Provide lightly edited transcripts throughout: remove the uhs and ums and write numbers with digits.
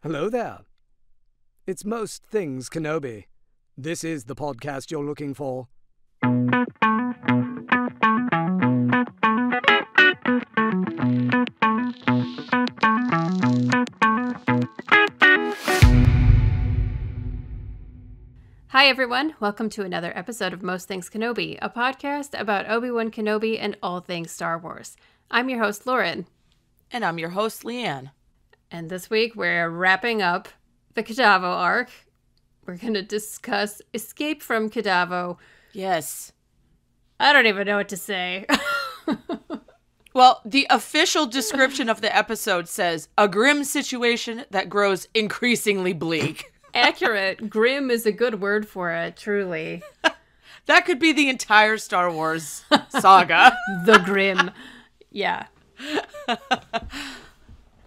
Hello there. It's Most Things Kenobi. This is the podcast you're looking for. Hi everyone, welcome to another episode of Most Things Kenobi, a podcast about Obi-Wan Kenobi and all things Star Wars. I'm your host, Lauren. And I'm your host, Leanne. And this week we're wrapping up the Kadavo Arc. We're going to discuss Escape from Kadavo. Yes. I don't even know what to say. Well, the official description of the episode says, a grim situation that grows increasingly bleak. Accurate. Grim is a good word for it, truly. That could be the entire Star Wars saga. The Grim. Yeah.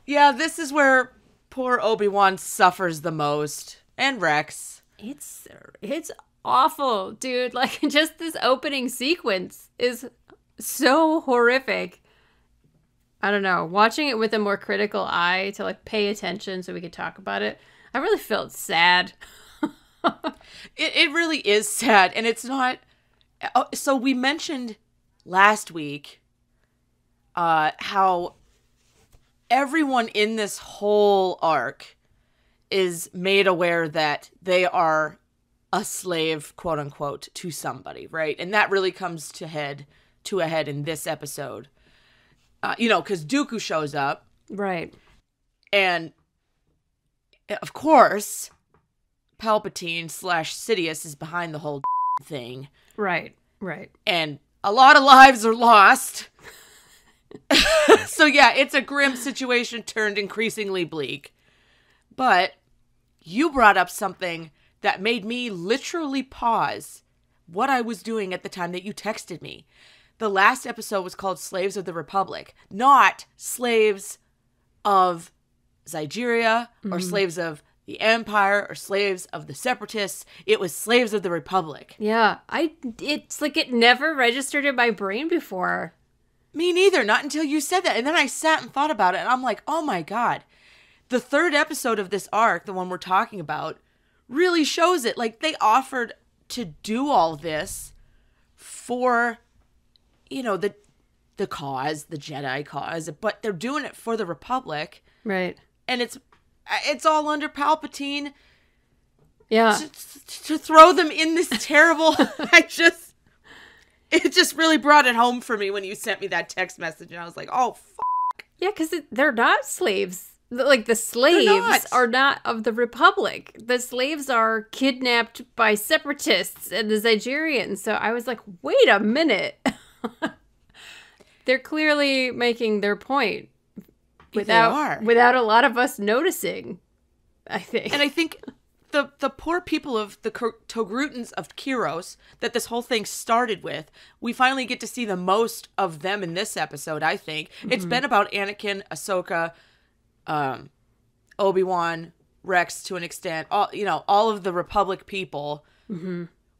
Yeah, this is where poor Obi-Wan suffers the most. And Rex. It's awful, dude. Like, just this opening sequence is so horrific. I don't know. Watching it with a more critical eye to, like, pay attention so we could talk about it, I really felt sad. It really is sad. And it's not... So we mentioned last week how everyone in this whole arc is made aware that they are a slave, quote unquote, to somebody, right? And that really comes to a head in this episode. Because Dooku shows up. Right. And, of course, Palpatine / Sidious is behind the whole thing. Right. And a lot of lives are lost. So yeah, it's a grim situation turned increasingly bleak. But you brought up something that made me literally pause what I was doing at the time that you texted me. The last episode was called Slaves of the Republic, not slaves of Zygerria or slaves of the Empire or slaves of the Separatists. It was slaves of the Republic. Yeah, it's like it never registered in my brain before. Me neither, not until you said that. And then I sat and thought about it, and I'm like, oh my God. The third episode of this arc, the one we're talking about, really shows it. Like, they offered to do all this for, the cause, the Jedi cause, but they're doing it for the Republic. Right. And it's all under Palpatine. Yeah. To throw them in this terrible... It just really brought it home for me when you sent me that text message, and I was like, oh, fuck. Yeah, because they're not slaves. Like, the slaves are not of the Republic. The slaves are kidnapped by Separatists and the Zygerrians. So I was like, wait a minute. They're clearly making their point without a lot of us noticing, I think. And I think the poor people of the Togruitans of Kiros that this whole thing started with, we finally get to see the most of them in this episode, I think. It's been about Anakin, Ahsoka, Obi-Wan, Rex to an extent, all of the Republic people,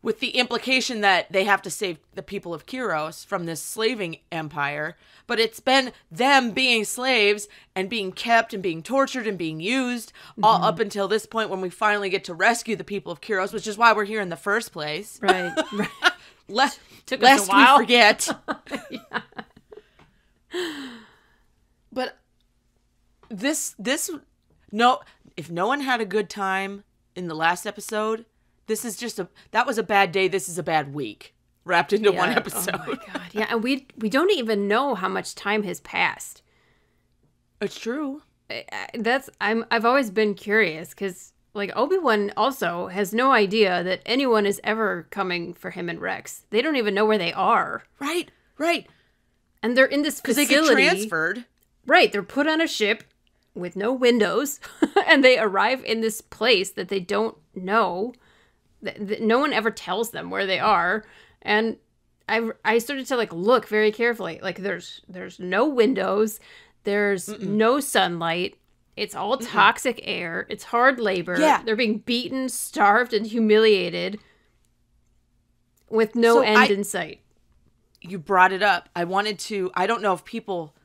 with the implication that they have to save the people of Kiros from this slaving empire. But it's been them being slaves and being kept and being tortured and being used all up until this point when we finally get to rescue the people of Kiros, which is why we're here in the first place. Right. Lest us a while. we forget. Yeah. But if no one had a good time in the last episode, that was a bad day. This is a bad week wrapped into one episode. Oh my God. Yeah. And we don't even know how much time has passed. It's true. I've always been curious because, like, Obi-Wan also has no idea that anyone is ever coming for him and Rex. They don't even know where they are. Right. And they're in this facility. Because they get transferred. Right. They're put on a ship with no windows and they arrive in this place that they don't know. No one ever tells them where they are. And I started to, like, look very carefully. Like, there's no windows. There's no sunlight. It's all toxic air. It's hard labor. Yeah. They're being beaten, starved, and humiliated with no end in sight. You brought it up. I don't know if people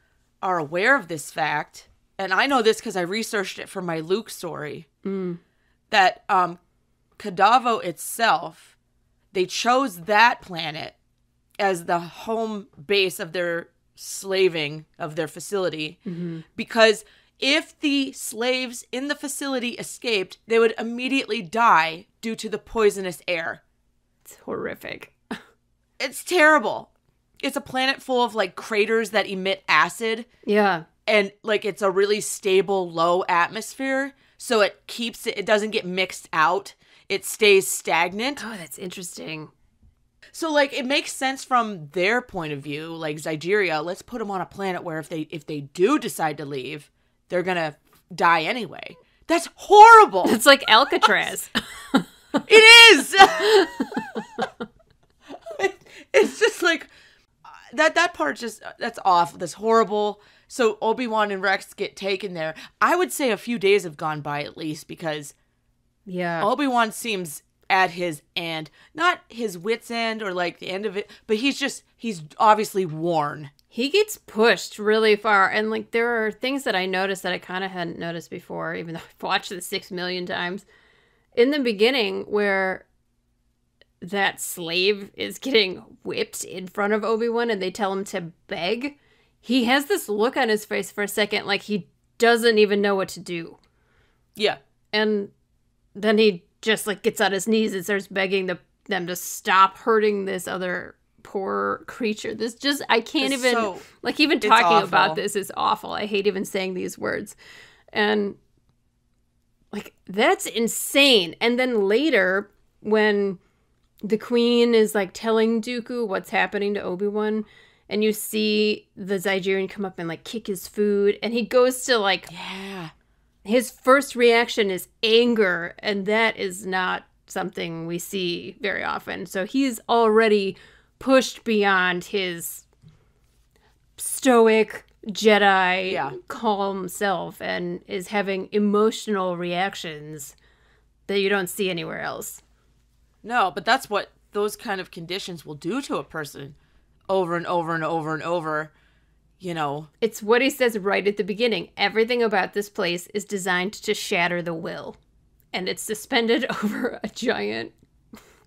are aware of this fact, and I know this because I researched it for my Luke story, that Kadavo itself, they chose that planet as the home base of their slaving, of their facility, because if the slaves in the facility escaped, they would immediately die due to the poisonous air. It's horrific. It's terrible. It's a planet full of like craters that emit acid. Yeah. And like it's a really stable, low atmosphere. So it keeps it doesn't get mixed out. It stays stagnant. Oh, that's interesting. So like it makes sense from their point of view, like Zygerria, let's put them on a planet where if they do decide to leave, they're going to die anyway. That's horrible. It's like Alcatraz. It is. It's just like that part just that's awful. That's horrible. So Obi-Wan and Rex get taken there. I would say a few days have gone by at least because Obi-Wan seems at his end, not his wit's end or like the end of it, but he's obviously worn. He gets pushed really far. And like there are things that I noticed that I kind of hadn't noticed before, even though I've watched it 6 million times. In the beginning, where that slave is getting whipped in front of Obi-Wan and they tell him to beg, he has this look on his face for a second like he doesn't even know what to do. Yeah. And then he just like gets on his knees and starts begging them to stop hurting this other poor creature. This just, I can't it's even, so, like even talking about this is awful. I hate even saying these words. And like, that's insane. And then later, when the queen is like telling Dooku what's happening to Obi-Wan, and you see the Zygerrian come up and like kick his food, and he goes to like, his first reaction is anger, and that is not something we see very often. So he's already pushed beyond his stoic Jedi calm self and is having emotional reactions that you don't see anywhere else. No, but that's what those kind of conditions will do to a person over and over and over and over, you know. It's what he says right at the beginning. Everything about this place is designed to shatter the will. And it's suspended over a giant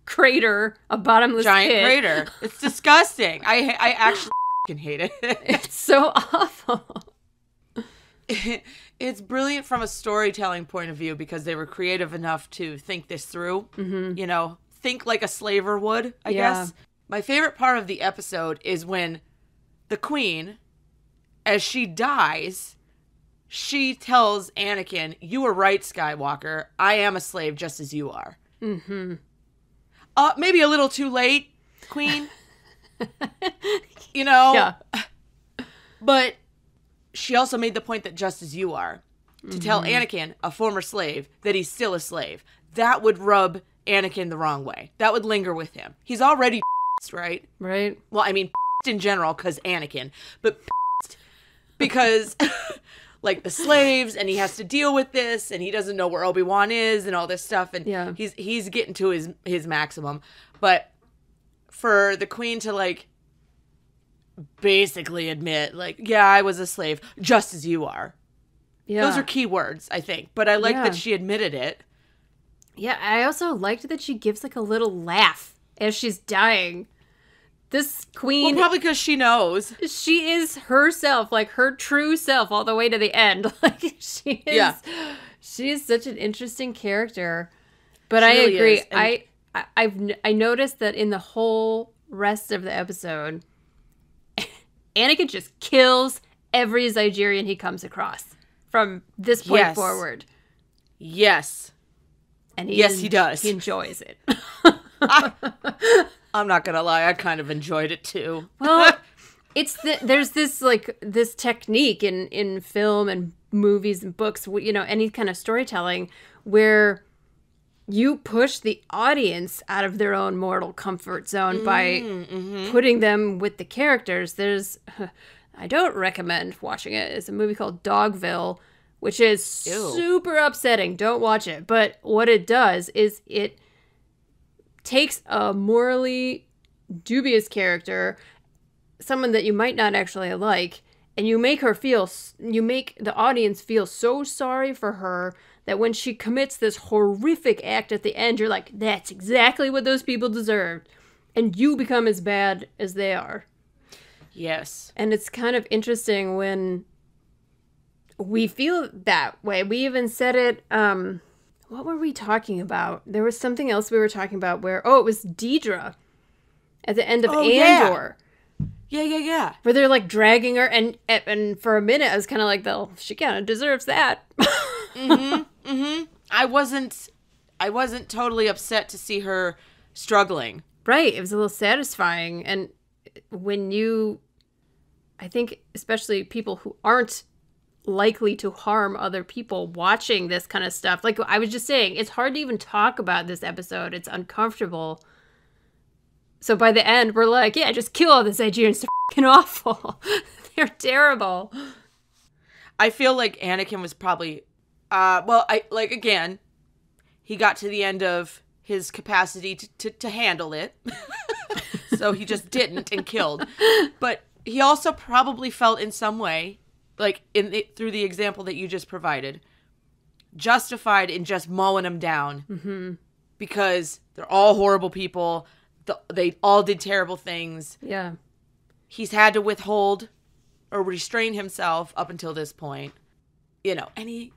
crater, a bottomless pit. Crater. It's disgusting. I actually hate it. It's so awful. It's brilliant from a storytelling point of view because they were creative enough to think this through. You know, think like a slaver would, I guess. My favorite part of the episode is when the queen, as she dies, she tells Anakin, "You were right, Skywalker. I am a slave just as you are." Maybe a little too late, Queen. You know? Yeah. But she also made the point that just as you are. To tell Anakin, a former slave, that he's still a slave. That would rub Anakin the wrong way. That would linger with him. He's already right? Right. Well, I mean, in general, because Anakin. But because, like, the slaves, and he has to deal with this, and he doesn't know where Obi-Wan is, and all this stuff, and he's getting to his maximum. But for the queen to, like, basically admit, like, yeah, I was a slave, just as you are. Yeah. Those are key words, I think. But I like that she admitted it. Yeah, I also liked that she gives, like, a little laugh as she's dying. This queen... Well, probably because she knows. She is herself, like, her true self all the way to the end. Like, she is... Yeah. She is such an interesting character. But I agree. I noticed that in the whole rest of the episode, Anakin just kills every Zygerrian he comes across from this point forward. Yes. And he does. He enjoys it. I'm not gonna lie, I kind of enjoyed it too. Well, there's this technique in film and movies and books, you know, any kind of storytelling where you push the audience out of their own mortal comfort zone by putting them with the characters. I don't recommend watching it. It's a movie called Dogville, which is super upsetting. Don't watch it. But what it does is it takes a morally dubious character, someone that you might not actually like, And you make the audience feel so sorry for her that when she commits this horrific act at the end, you're like, that's exactly what those people deserved. And you become as bad as they are. Yes. And it's kind of interesting when we feel that way. We even said it, what were we talking about? There was something else we were talking about where, it was Deidre at the end of Andor. Yeah. Where they're like dragging her, and for a minute I was kind of like, well, she kind of deserves that. I wasn't totally upset to see her struggling. Right. It was a little satisfying. And I think especially people who aren't likely to harm other people watching this kind of stuff. Like I was just saying, it's hard to even talk about this episode. It's uncomfortable. So by the end, we're like, yeah, just kill all the Zygerrians. They're fucking awful. They're terrible. I feel like Anakin was probably, again, he got to the end of his capacity to handle it. So he just didn't and killed. But he also probably felt in some way, like through the example that you just provided, justified in just mowing them down. Because they're all horrible people. They all did terrible things. Yeah. He's had to withhold or restrain himself up until this point. And he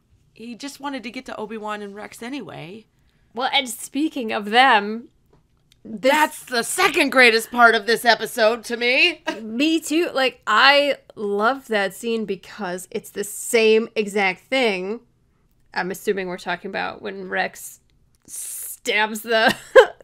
just wanted to get to Obi-Wan and Rex anyway. Well, and speaking of them... That's the second greatest part of this episode to me. Me too. Like, I love that scene because it's the same exact thing. I'm assuming we're talking about when Rex stabs the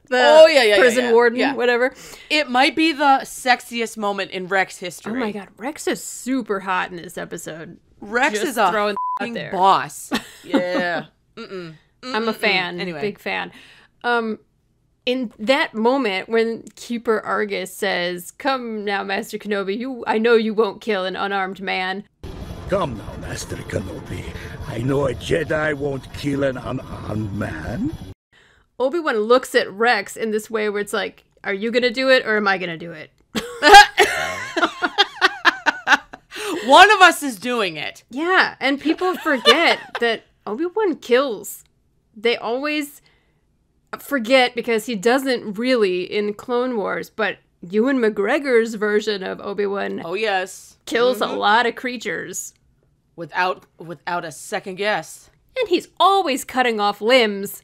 prison warden, whatever. It might be the sexiest moment in Rex history. Oh my god, Rex is super hot in this episode. Rex Just is a throwing fucking out there. boss. Yeah. I'm a fan. Anyway. Big fan. In that moment when Keeper Argus says, "Come now, Master Kenobi, I know you won't kill an unarmed man." Come now, Master Kenobi. I know a Jedi won't kill an unarmed man. Obi-Wan looks at Rex in this way where it's like, are you going to do it or am I going to do it? One of us is doing it. Yeah, and people forget that Obi-Wan kills. They always forget because he doesn't really in Clone Wars, but Ewan McGregor's version of Obi-Wan kills a lot of creatures. Without a second guess. And he's always cutting off limbs.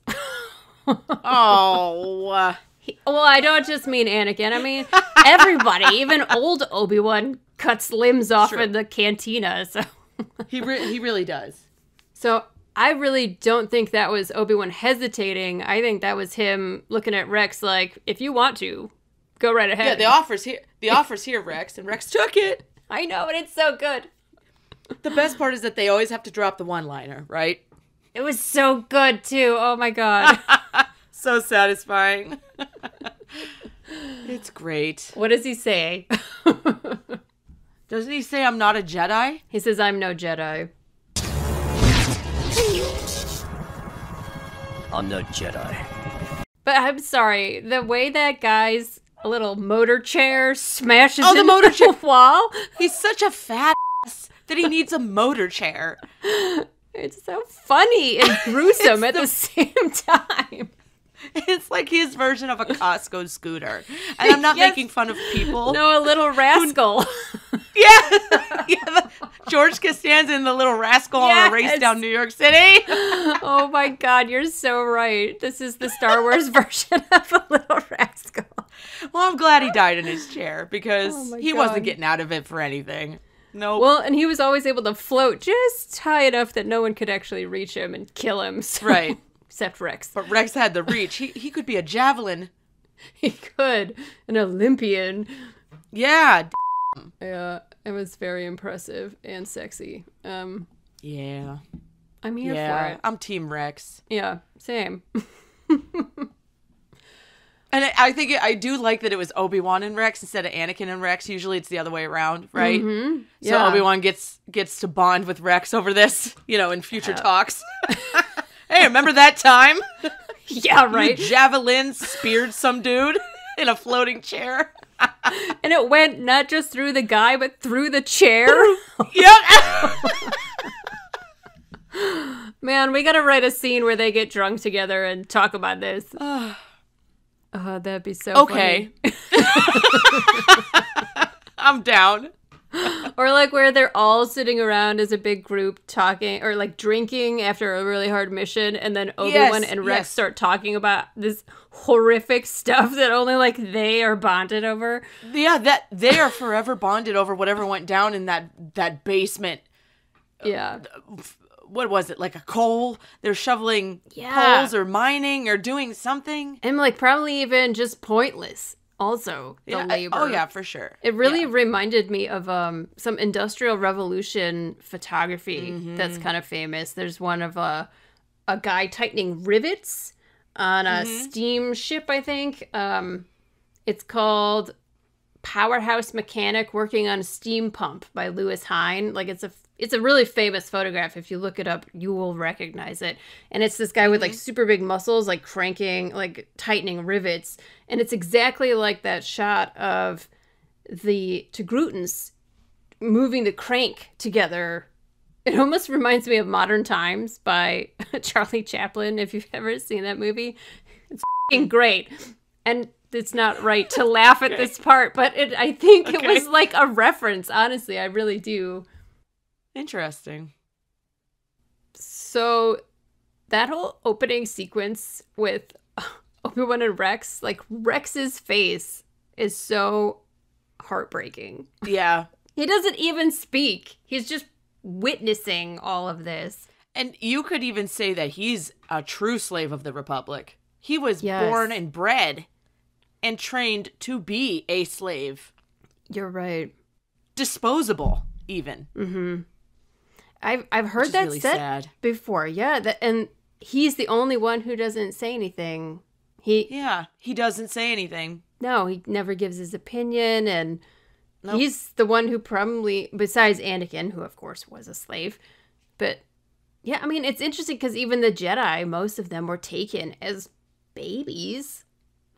Oh. Well, I don't just mean Anakin. I mean, everybody, even old Obi-Wan cuts limbs off in the cantina. So he really does. So I really don't think that was Obi-Wan hesitating. I think that was him looking at Rex like, if you want to, go right ahead. Yeah, the offer's here, Rex, and Rex took it. I know, and it's so good. The best part is that they always have to drop the one-liner, right? It was so good, too. Oh, my God. So satisfying. It's great. What does he say? Doesn't he say, I'm not a Jedi? He says, I'm no Jedi. I'm no Jedi. But I'm sorry. The way that guy's little motor chair smashes the into motor chair wall. He's such a fat ass that he needs a motor chair. It's so funny and gruesome at the same time. It's like his version of a Costco scooter. And I'm not making fun of people. No, a little rascal. George Costanza and the Little Rascal on a race down New York City. Oh my God, you're so right. This is the Star Wars version of a Little Rascal. Well, I'm glad he died in his chair because he wasn't getting out of it for anything. No. Well, and he was always able to float just high enough that no one could actually reach him and kill him. So. Right. Except Rex. But Rex had the reach. He could be a javelin. He could. An Olympian. Yeah. Yeah. It was very impressive and sexy. Yeah. I'm here for it. I'm Team Rex. Yeah. Same. And I do like that it was Obi-Wan and Rex instead of Anakin and Rex. Usually it's the other way around, right? Mm-hmm. Yeah. So Obi-Wan gets to bond with Rex over this, in future talks. Hey, remember that time? Yeah, right. You javelin speared some dude in a floating chair. And it went not just through the guy, but through the chair. Yep. Man, we gotta write a scene where they get drunk together and talk about this. Oh, that'd be so Okay. funny. I'm down. Or like where they're all sitting around as a big group talking or like drinking after a really hard mission, and then Obi-Wan and Rex start talking about this horrific stuff that only like they are bonded over. Yeah, that they are forever bonded over whatever went down in that basement. Yeah. What was it? Like a coal? They're shoveling coals or mining or doing something. And like probably even just pointless. Also, the labor. Oh yeah, for sure. It really reminded me of some Industrial Revolution photography that's kind of famous. There's one of a guy tightening rivets on a steamship, I think. It's called Powerhouse Mechanic Working on a Steam Pump by Lewis Hine. Like it's a really famous photograph. If you look it up, you will recognize it. And it's this guy with like super big muscles, like cranking, like tightening rivets. And it's exactly like that shot of the Tegrutans moving the crank together. It almost reminds me of Modern Times by Charlie Chaplin, if you've ever seen that movie. It's f***ing great. And it's not right to laugh at this part, but I think it was like a reference. Honestly, I really do. Interesting. So that whole opening sequence with Obi-Wan and Rex, like Rex's face is so heartbreaking. Yeah. He doesn't even speak. He's just witnessing all of this. And you could even say that he's a true slave of the Republic. He was born and bred and trained to be a slave. You're right. Disposable, even. Mm-hmm. I've heard that really said sad. before. Yeah, and he's the only one who doesn't say anything. He doesn't say anything. No, he never gives his opinion, and he's the one who probably, besides Anakin, who of course was a slave, but yeah, I mean, it's interesting because even the Jedi, most of them were taken as babies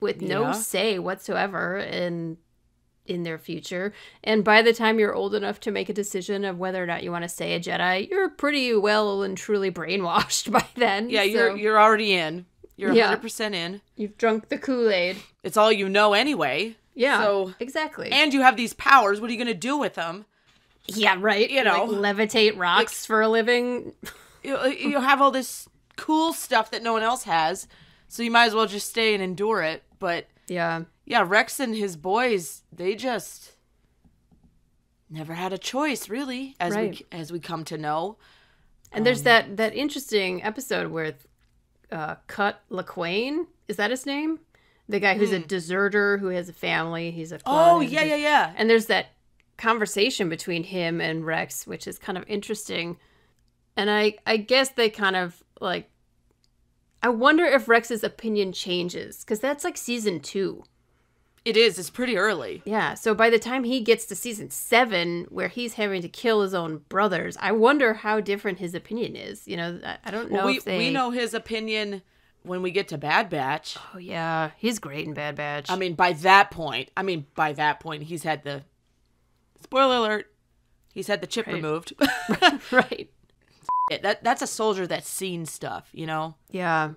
with no say whatsoever in their future. And by the time you're old enough to make a decision of whether or not you want to stay a Jedi, you're pretty well and truly brainwashed by then. Yeah, so. you're already in. You're 100% in. You've drunk the Kool-Aid. It's all you know anyway. Yeah, so, exactly. And you have these powers. What are you going to do with them? Yeah, right. You know. Like levitate rocks for a living. You have all this cool stuff that no one else has, so you might as well just stay and endure it. But yeah, Rex and his boys, they just never had a choice, really, as we come to know. And there's that interesting episode with Cut LaQuaine. Is that his name? The guy who's a deserter who has a family. He's a clone. Oh, yeah. And there's that conversation between him and Rex, which is kind of interesting. And I guess they kind of like, I wonder if Rex's opinion changes, because that's like season 2. It is. It's pretty early. Yeah. So by the time he gets to season 7, where he's having to kill his own brothers, I wonder how different his opinion is. You know, I don't know if we know his opinion when we get to Bad Batch. Oh, yeah. He's great in Bad Batch. I mean, by that point, he's had the... Spoiler alert. He's had the chip removed. Right. That's a soldier that's seen stuff, you know? Yeah.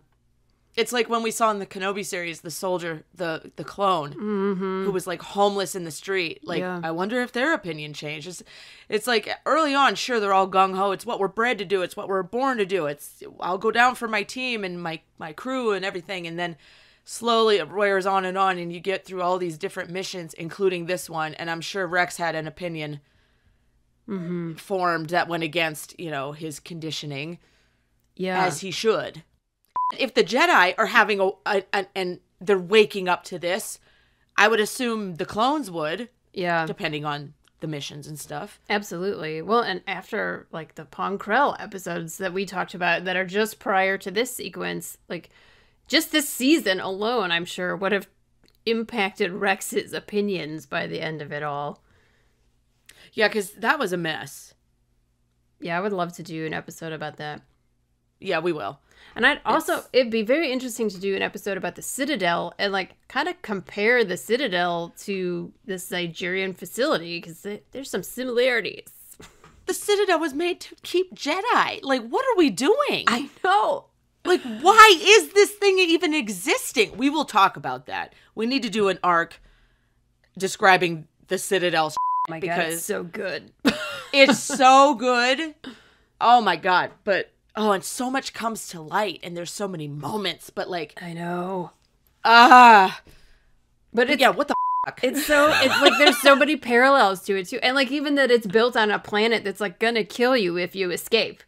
It's like when we saw in the Kenobi series, the soldier, the clone, who was like homeless in the street. Like, I wonder if their opinion changed. It's like early on, sure, they're all gung-ho. It's what we're bred to do. It's what we're born to do. I'll go down for my team and my crew and everything. And then slowly it wears on and you get through all these different missions, including this one. And I'm sure Rex had an opinion formed that went against, his conditioning. Yeah. As he should. If the Jedi are having and they're waking up to this, I would assume the clones would. Yeah. Depending on the missions and stuff. Absolutely. Well, and after like the Pong Krell episodes that we talked about that are just prior to this sequence, like just this season alone, I'm sure would have impacted Rex's opinions by the end of it all. Yeah, because that was a mess. Yeah, I would love to do an episode about that. Yeah, we will. And it'd be very interesting to do an episode about the Citadel and like kind of compare the Citadel to this Zygerrian facility because there's some similarities. The Citadel was made to keep Jedi. Like, what are we doing? I know. Like, why is this thing even existing? We will talk about that. We need to do an arc describing the Citadel. Oh my God, it's so good. It's so good. Oh my God. But, and so much comes to light and there's so many moments, but like. I know. But it's, yeah, what the fuck? It's like there's so many parallels to it too. And like even that it's built on a planet that's like gonna kill you if you escape.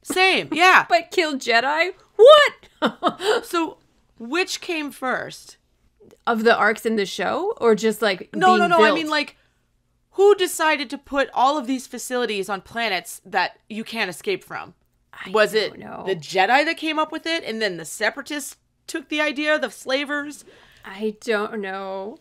Same, yeah. But kill Jedi? What? So, which came first? Of the arcs in the show? Or just like No. built? I mean like, who decided to put all of these facilities on planets that you can't escape from? Was it the Jedi that came up with it, and then the Separatists took the idea, the slavers? I don't know.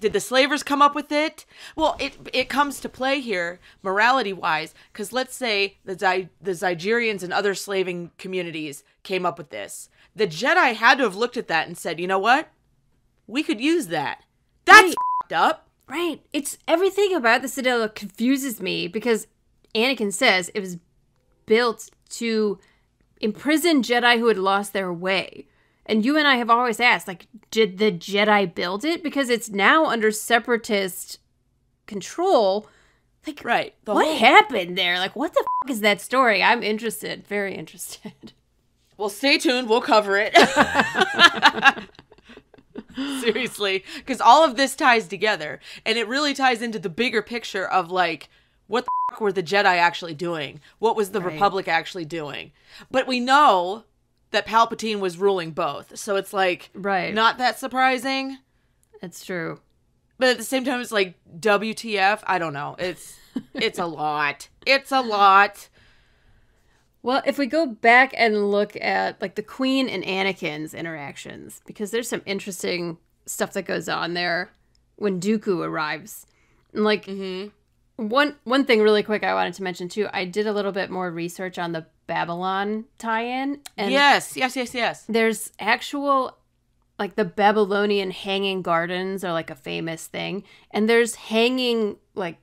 Did the slavers come up with it? Well, it comes to play here, morality-wise, because let's say the Zygerrians and other slaving communities came up with this. The Jedi had to have looked at that and said, you know what? We could use that. That's f***ed up. Right. It's everything about the Citadel confuses me because Anakin says it was built to imprison Jedi who had lost their way. And you and I have always asked, like, did the Jedi build it? Because it's now under Separatist control. Like, right. What happened there? Like, what the f*** is that story? I'm interested. Very interested. Well, stay tuned. We'll cover it. Seriously. Because all of this ties together. And it really ties into the bigger picture of, like, what the f*** were the Jedi actually doing? What was the Republic actually doing? But we know that Palpatine was ruling both. So it's like, not that surprising. It's true. But at the same time, it's like, WTF? I don't know. It's a lot. It's a lot. Well, if we go back and look at like the Queen and Anakin's interactions, because there's some interesting stuff that goes on there when Dooku arrives. And like one thing really quick I wanted to mention too, I did a little bit more research on the Babylon tie-in. And yes. There's actual, like the Babylonian hanging gardens are like a famous thing. And there's hanging like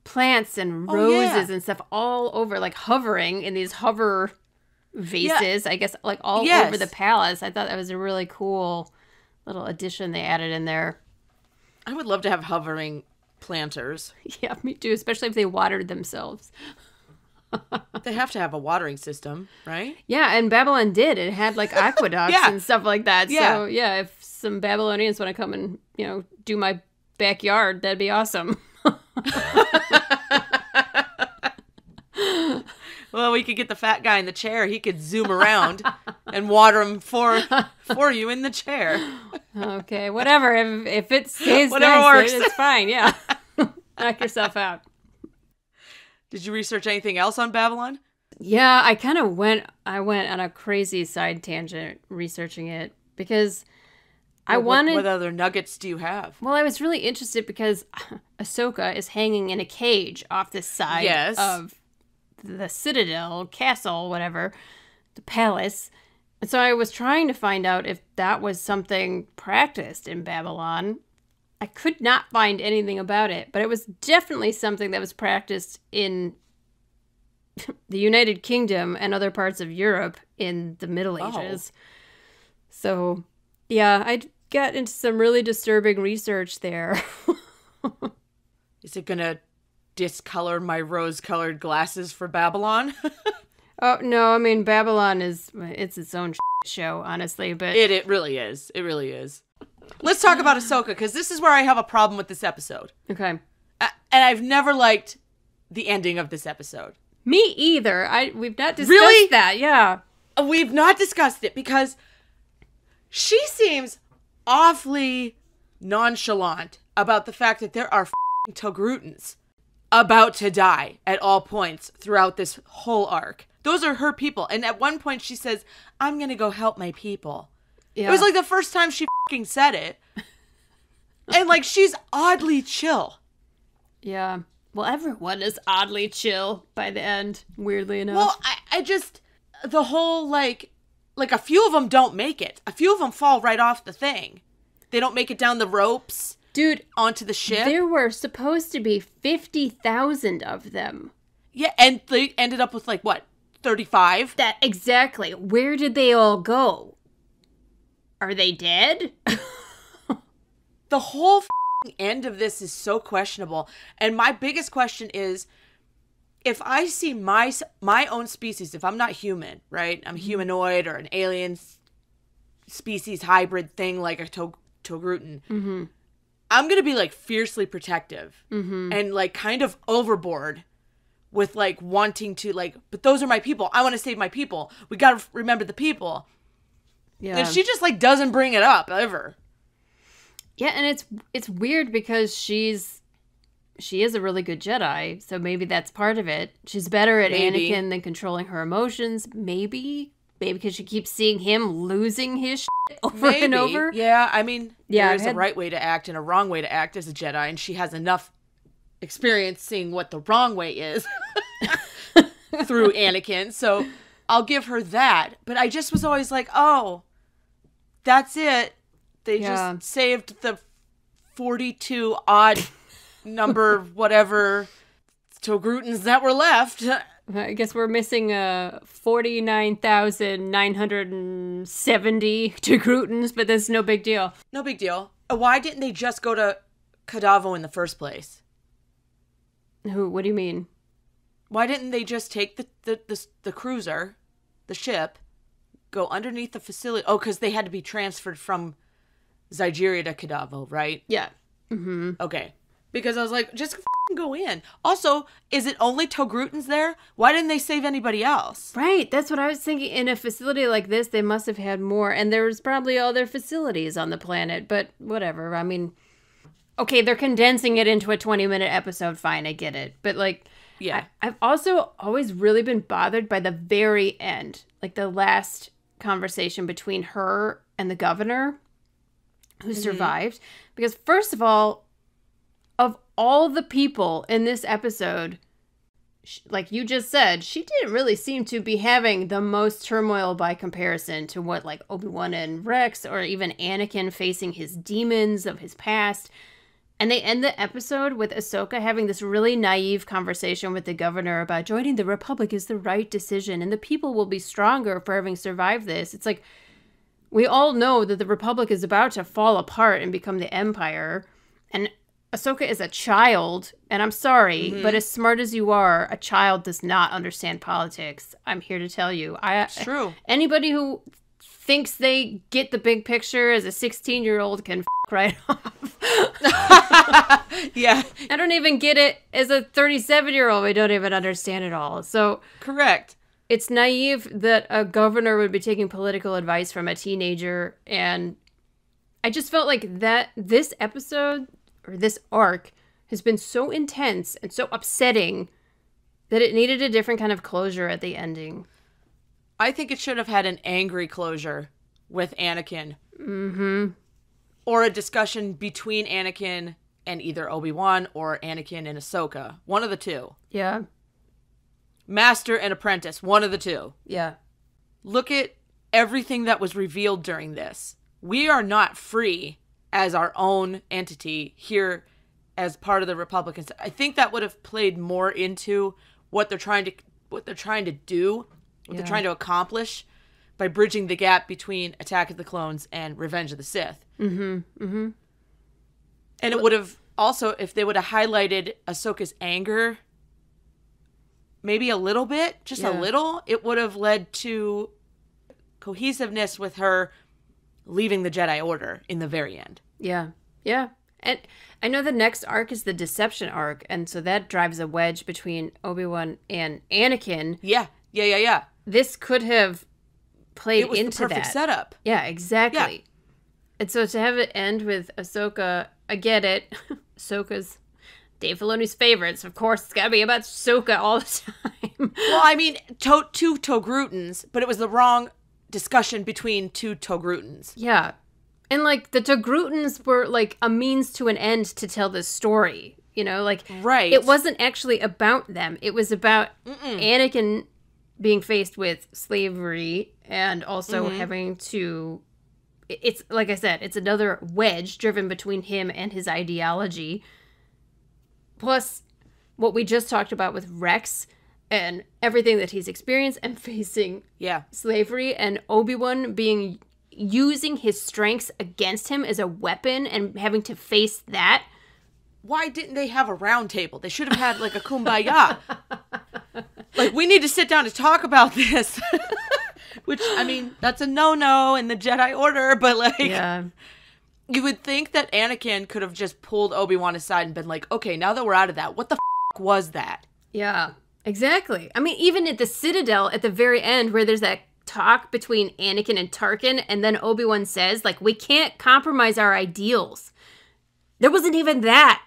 plants and roses and stuff all over, like hovering in these hover vases, I guess, like all over the palace. I thought that was a really cool little addition they added in there. I would love to have hovering planters. Yeah, me too, especially if they watered themselves. They have to have a watering system, right? Yeah, and Babylon did. It had like aqueducts and stuff like that. Yeah. So yeah, if some Babylonians want to come and, do my backyard, that'd be awesome. Well, we could get the fat guy in the chair. He could zoom around and water him for you in the chair. Okay, whatever. If it stays whatever nice, works. it's fine. Yeah, knock yourself out. Did you research anything else on Babylon? Yeah, I went on a crazy side tangent researching it because I wanted... What other nuggets do you have? Well, I was really interested because Ahsoka is hanging in a cage off the side of the Citadel, castle, whatever, the palace. And so I was trying to find out if that was something practiced in Babylon. I could not find anything about it, but it was definitely something that was practiced in the United Kingdom and other parts of Europe in the Middle Ages. So, yeah, I got into some really disturbing research there. Is it going to discolor my rose-colored glasses for Babylon? Oh, no, I mean, Babylon it's its own show, honestly, but... It really is. It really is. Let's talk about Ahsoka, because this is where I have a problem with this episode. Okay. And I've never liked the ending of this episode. Me either. We've not discussed that, yeah. We've not discussed it, because she seems awfully nonchalant about the fact that there are f***ing Togruttans about to die at all points throughout this whole arc. Those are her people. And at one point she says, I'm going to go help my people. Yeah. It was like the first time she f***ing said it. And like, she's oddly chill. Yeah. Well, everyone is oddly chill by the end, weirdly enough. Well, I just, the whole like, like, a few of them don't make it. A few of them fall right off the thing. They don't make it down the ropes. Dude, onto the ship. There were supposed to be 50,000 of them. Yeah, and they ended up with, like, what, 35? That exactly. Where did they all go? Are they dead? The whole end of this is so questionable. And my biggest question is, if I see my own species, if I'm not human, right? I'm humanoid or an alien species hybrid thing like a Togrutan. Mm-hmm. I'm going to be, like, fiercely protective and, like, kind of overboard with, like, wanting to, like, but those are my people. I want to save my people. We got to remember the people. Yeah. And she just, like, doesn't bring it up ever. Yeah, and it's weird because she is a really good Jedi, so maybe that's part of it. She's better at Anakin than controlling her emotions, maybe because she keeps seeing him losing his shit over and over. Yeah, I mean, there's a right way to act and a wrong way to act as a Jedi, and she has enough experience seeing what the wrong way is through Anakin, so I'll give her that. But I just was always like, oh, that's it. They just saved the 42 odd number whatever Togrutans that were left. I guess we're missing 49,970 Togrutans, but that's no big deal. No big deal. Why didn't they just go to Kadavo in the first place? What do you mean? Why didn't they just take the cruiser, the ship, go underneath the facility? Oh, because they had to be transferred from Zygerria to Kadavo, right? Yeah. Mm-hmm. Okay. Because I was like, just go in. Also, is it only Togrutans there? Why didn't they save anybody else? Right. That's what I was thinking. In a facility like this, they must have had more. And there's probably other facilities on the planet. But whatever. I mean, okay, they're condensing it into a 20-minute episode. Fine, I get it. But, like, yeah, I've also always really been bothered by the very end. Like, the last conversation between her and the governor who survived. Because, first of all, of all the people in this episode, like you just said, she didn't really seem to be having the most turmoil by comparison to what, like, Obi-Wan and Rex, or even Anakin facing his demons of his past. And they end the episode with Ahsoka having this really naive conversation with the governor about joining the Republic is the right decision, and the people will be stronger for having survived this. It's like, we all know that the Republic is about to fall apart and become the Empire, and Ahsoka is a child, and I'm sorry, but as smart as you are, a child does not understand politics. I'm here to tell you. It's true. Anybody who thinks they get the big picture as a 16-year-old can right off. Yeah. I don't even get it as a 37-year-old. We don't even understand it all. So correct. It's naive that a governor would be taking political advice from a teenager, and I just felt like that this episode, or this arc, has been so intense and so upsetting that it needed a different kind of closure at the ending. I think it should have had an angry closure with Anakin. Mm-hmm. Or a discussion between Anakin and either Obi-Wan or Anakin and Ahsoka. One of the two. Yeah. Master and apprentice. One of the two. Yeah. Look at everything that was revealed during this. We are not free as our own entity here as part of the Republic. I think that would have played more into what they're trying to do, what they're trying to accomplish by bridging the gap between Attack of the Clones and Revenge of the Sith. Mm-hmm. Mm-hmm. And it would have also, if they would have highlighted Ahsoka's anger, maybe a little bit, just a little, it would have led to cohesiveness with her leaving the Jedi Order in the very end. Yeah. Yeah. And I know the next arc is the Deception arc, and so that drives a wedge between Obi-Wan and Anakin. Yeah. This could have played into that. It was the perfect setup. Yeah, exactly. Yeah. And so to have it end with Ahsoka, I get it. Ahsoka's Dave Filoni's favorites. Of course, it's got to be about Ahsoka all the time. Well, I mean, two Togrutans, but it was the wrong discussion between two Togrutans. Yeah. And, like, the Togrutans were, like, a means to an end to tell this story. You know, like, right. It wasn't actually about them. It was about Anakin being faced with slavery and also having to, it's like I said, it's another wedge driven between him and his ideology. Plus what we just talked about with Rex and everything that he's experienced and facing slavery, and Obi-Wan using his strengths against him as a weapon and having to face that. Why didn't they have a round table? They should have had like a kumbaya. Like, we need to sit down to talk about this. Which, I mean, that's a no-no in the Jedi Order, but like, you would think that Anakin could have just pulled Obi-Wan aside and been like, okay, now that we're out of that, what the was that? Yeah, exactly. I mean, even at the Citadel at the very end where there's that talk between Anakin and Tarkin, and then Obi-Wan says, like, we can't compromise our ideals. There wasn't even that.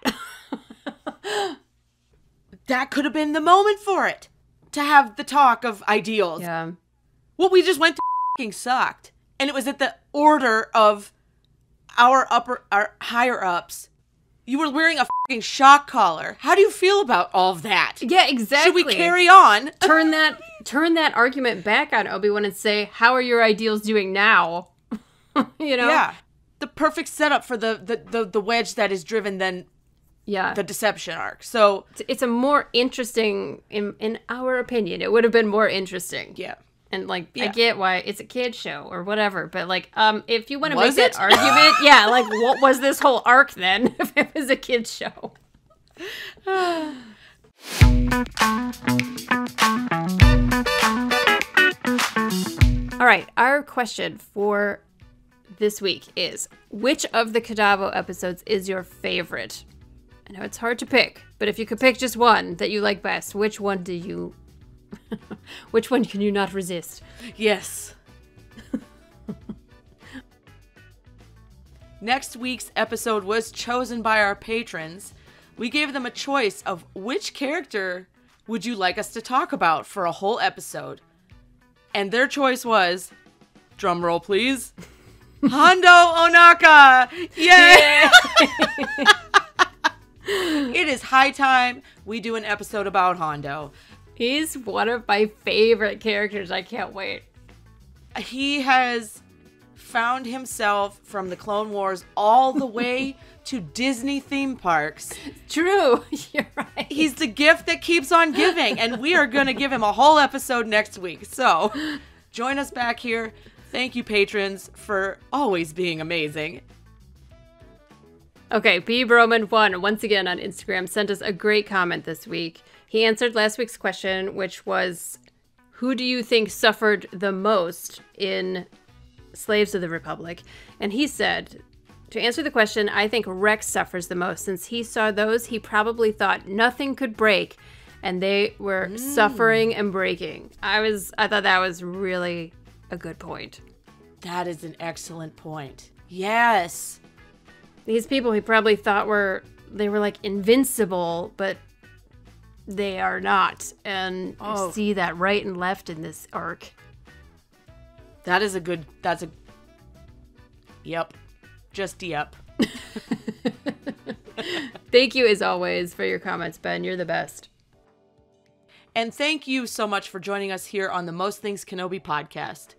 That could have been the moment for it. To have the talk of ideals. Yeah. What we just went to fucking sucked. And it was at the order of our higher ups. You were wearing a fucking shock collar. How do you feel about all of that? Yeah, exactly. Should we carry on? Turn that argument back on Obi-Wan and say, how are your ideals doing now? You know? Yeah. The perfect setup for the wedge that is driven then the deception arc. So it's a more interesting, in our opinion, it would have been more interesting. Yeah. And, like, I get why it's a kid's show or whatever, but, like, if you want to Was make that argument, like, what was this whole arc then if it was a kid's show? All right, our question for this week is, which of the Kadavo episodes is your favorite? I know it's hard to pick, but if you could pick just one that you like best, which one do you... Which one can you not resist? Yes. Next week's episode was chosen by our patrons. We gave them a choice of which character would you like us to talk about for a whole episode. And their choice was, drum roll please, Hondo Ohnaka! Yay! It is high time we do an episode about Hondo. He's one of my favorite characters. I can't wait. He has found himself from the Clone Wars all the way to Disney theme parks. True. You're right. He's the gift that keeps on giving, and we are going to give him a whole episode next week. So join us back here. Thank you, patrons, for always being amazing. Okay, B. Broman1, once again on Instagram, sent us a great comment this week. He answered last week's question, which was, who do you think suffered the most in Slaves of the Republic? And he said, to answer the question, I think Rex suffers the most. Since he saw those, he probably thought nothing could break, and they were suffering and breaking. I thought that was really a good point. That is an excellent point. Yes. These people he probably thought they were like invincible, but they are not. And you see that right and left in this arc. Yep. Just yep. Thank you as always for your comments, Ben. You're the best. And thank you so much for joining us here on the Most Things Kenobi podcast.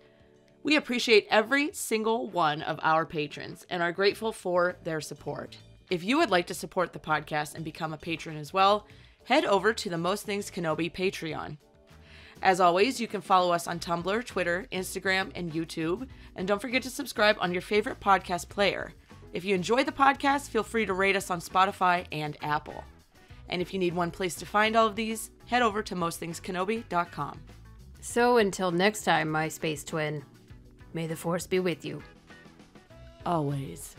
We appreciate every single one of our patrons and are grateful for their support. If you would like to support the podcast and become a patron as well, head over to the Most Things Kenobi Patreon. As always, you can follow us on Tumblr, Twitter, Instagram, and YouTube. And don't forget to subscribe on your favorite podcast player. If you enjoy the podcast, feel free to rate us on Spotify and Apple. And if you need one place to find all of these, head over to mostthingskenobi.com. So until next time, my space twin, may the Force be with you. Always.